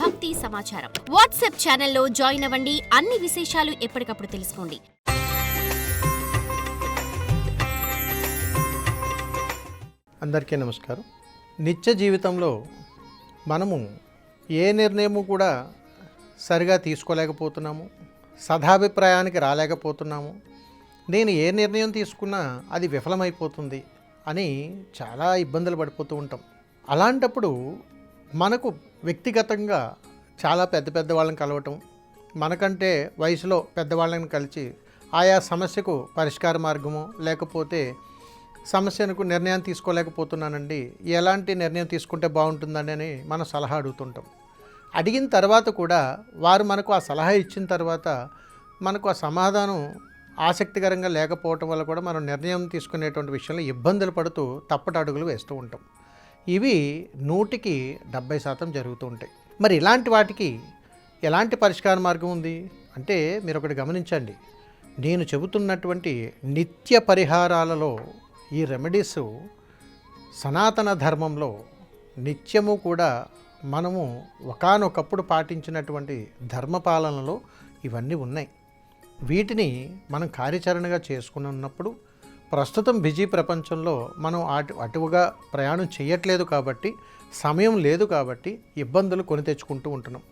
భక్తి సమాచారం. వాట్సాప్ ఛానల్లో జాయిన్ అవ్వండి. అన్ని విశేషాలు ఎప్పటికప్పుడు తెలుసుకోండి. అందరికీ నమస్కారం. నిత్య జీవితంలో మనము ఏ నిర్ణయము కూడా సరిగా తీసుకోలేకపోతున్నాము, సదాభిప్రాయానికి రాలేకపోతున్నాము. నేను ఏ నిర్ణయం తీసుకున్నా అది విఫలమైపోతుంది అని చాలా ఇబ్బందులు పడిపోతూ ఉంటాం. అలాంటప్పుడు మనకు వ్యక్తిగతంగా చాలా పెద్ద వాళ్ళని కలవటం, మనకంటే వయసులో పెద్దవాళ్ళని కలిసి ఆయా సమస్యకు పరిష్కార మార్గము, లేకపోతే సమస్యకు నిర్ణయం తీసుకోలేకపోతున్నానండి, ఎలాంటి నిర్ణయం తీసుకుంటే బాగుంటుందని అని మనం సలహా అడుగుతుంటాం. అడిగిన తర్వాత కూడా వారు మనకు ఆ సలహా ఇచ్చిన తర్వాత మనకు ఆ సమాధానం ఆసక్తికరంగా లేకపోవటం వల్ల కూడా మనం నిర్ణయం తీసుకునేటువంటి విషయంలో ఇబ్బందులు పడుతూ తప్పటి అడుగులు వేస్తూ ఉంటాం. ఇవి 100% జరుగుతూ ఉంటాయి. మరి ఇలాంటి వాటికి ఎలాంటి పరిష్కార మార్గం ఉంది అంటే మీరు ఒకటి గమనించండి. నేను చెబుతున్నటువంటి నిత్య పరిహారాలలో ఈ రెమెడీస్ సనాతన ధర్మంలో నిత్యము కూడా మనము ఒకానొకప్పుడు పాటించినటువంటి ధర్మపాలనలో ఇవన్నీ ఉన్నాయి. వీటిని మనం కార్యాచరణగా చేసుకుని ఉన్నప్పుడు ప్రస్తుతం బిజీ ప్రపంచంలో మనం అటుగా ప్రయాణం చేయట్లేదు కాబట్టి, సమయం లేదు కాబట్టి ఇబ్బందులు కొని తెచ్చుకుంటూ ఉంటున్నాం.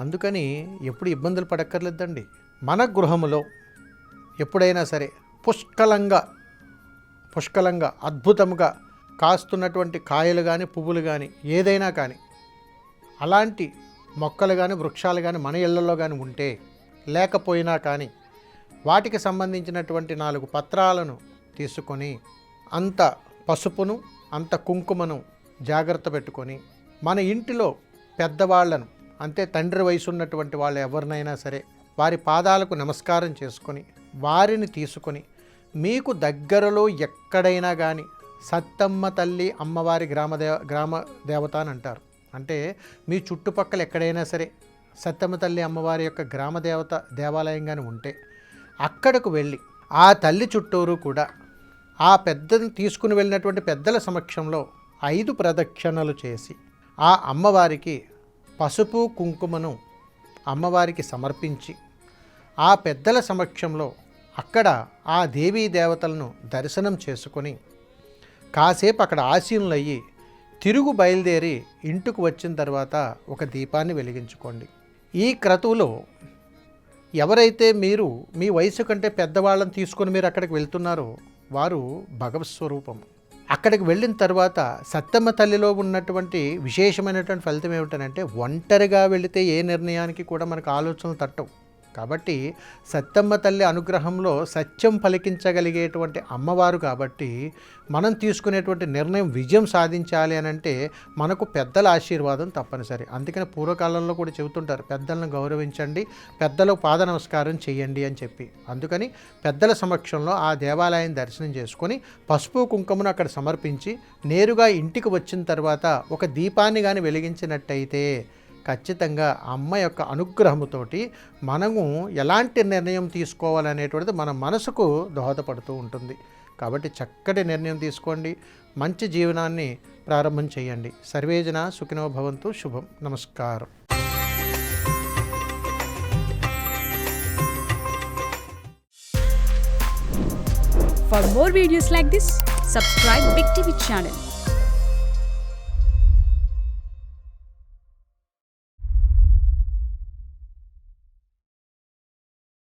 అందుకని ఎప్పుడు ఇబ్బందులు పడక్కర్లేదండి. మన గృహములో ఎప్పుడైనా సరే పుష్కలంగా అద్భుతంగా కాస్తున్నటువంటి కాయలు కానీ, పువ్వులు కానీ, ఏదైనా కానీ, అలాంటి మొక్కలు కానీ, వృక్షాలు కానీ మన ఇళ్లలో కానీ ఉంటే, లేకపోయినా కానీ వాటికి సంబంధించినటువంటి 4 పత్రాలను తీసుకొని అంత పసుపును, అంత కుంకుమను జాగ్రత్త పెట్టుకొని మన ఇంటిలో పెద్దవాళ్లను, అంటే తండ్రి వయసు ఉన్నటువంటి వాళ్ళు ఎవరినైనా సరే వారి పాదాలకు నమస్కారం చేసుకొని వారిని తీసుకొని మీకు దగ్గరలో ఎక్కడైనా కానీ సత్తమ్మ తల్లి అమ్మవారి గ్రామ దేవత అని అంటారు. అంటే మీ చుట్టుపక్కల ఎక్కడైనా సరే సత్తమ్మ తల్లి అమ్మవారి యొక్క గ్రామ దేవాలయం కానీ ఉంటే అక్కడకు వెళ్ళి ఆ తల్లి చుట్టూరు కూడా ఆ పెద్దని తీసుకుని వెళ్ళినటువంటి పెద్దల సమక్షంలో 5 ప్రదక్షిణలు చేసి ఆ అమ్మవారికి పసుపు కుంకుమను అమ్మవారికి సమర్పించి ఆ పెద్దల సమక్షంలో అక్కడ ఆ దేవీ దేవతలను దర్శనం చేసుకొని కాసేపు అక్కడ ఆసీనులయ్యి తిరుగు బయలుదేరి ఇంటికి వచ్చిన తర్వాత ఒక దీపాన్ని వెలిగించుకోండి. ఈ క్రతువులో ఎవరైతే మీరు మీ వయసు కంటే పెద్దవాళ్ళని తీసుకొని మీరు అక్కడికి వెళ్తున్నారో వారు భగవత్ స్వరూపం. అక్కడికి వెళ్ళిన తర్వాత సత్తమ్మ తల్లిలో ఉన్నటువంటి విశేషమైనటువంటి ఫలితం ఏమిటంటే ఒంటరిగా వెళితే ఏ నిర్ణయానికి కూడా మనకు ఆలోచనలు తట్టవు. కాబట్టి సత్తమ్మ తల్లి అనుగ్రహంలో సత్యం పలికించగలిగేటువంటి అమ్మవారు కాబట్టి మనం తీసుకునేటువంటి నిర్ణయం విజయం సాధించాలి అని అంటే మనకు పెద్దల ఆశీర్వాదం తప్పనిసరి. అందుకని పూర్వకాలంలో కూడా చెబుతుంటారు, పెద్దలను గౌరవించండి, పెద్దలకు పాద నమస్కారం చేయండి అని చెప్పి. అందుకని పెద్దల సమక్షంలో ఆ దేవాలయం దర్శనం చేసుకొని పసుపు కుంకుమను అక్కడ సమర్పించి నేరుగా ఇంటికి వచ్చిన తర్వాత ఒక దీపాన్ని కానీ వెలిగించినట్టయితే ఖచ్చితంగా అమ్మ యొక్క అనుగ్రహముతోటి మనము ఎలాంటి నిర్ణయం తీసుకోవాలనేటువంటిది మన మనసుకు దోహదపడుతూ ఉంటుంది. కాబట్టి చక్కటి నిర్ణయం తీసుకోండి, మంచి జీవనాన్ని ప్రారంభం చేయండి. సర్వేజన సుఖినో భవంతు. శుభం. నమస్కారం. For more videos like this, subscribe Big TV channel.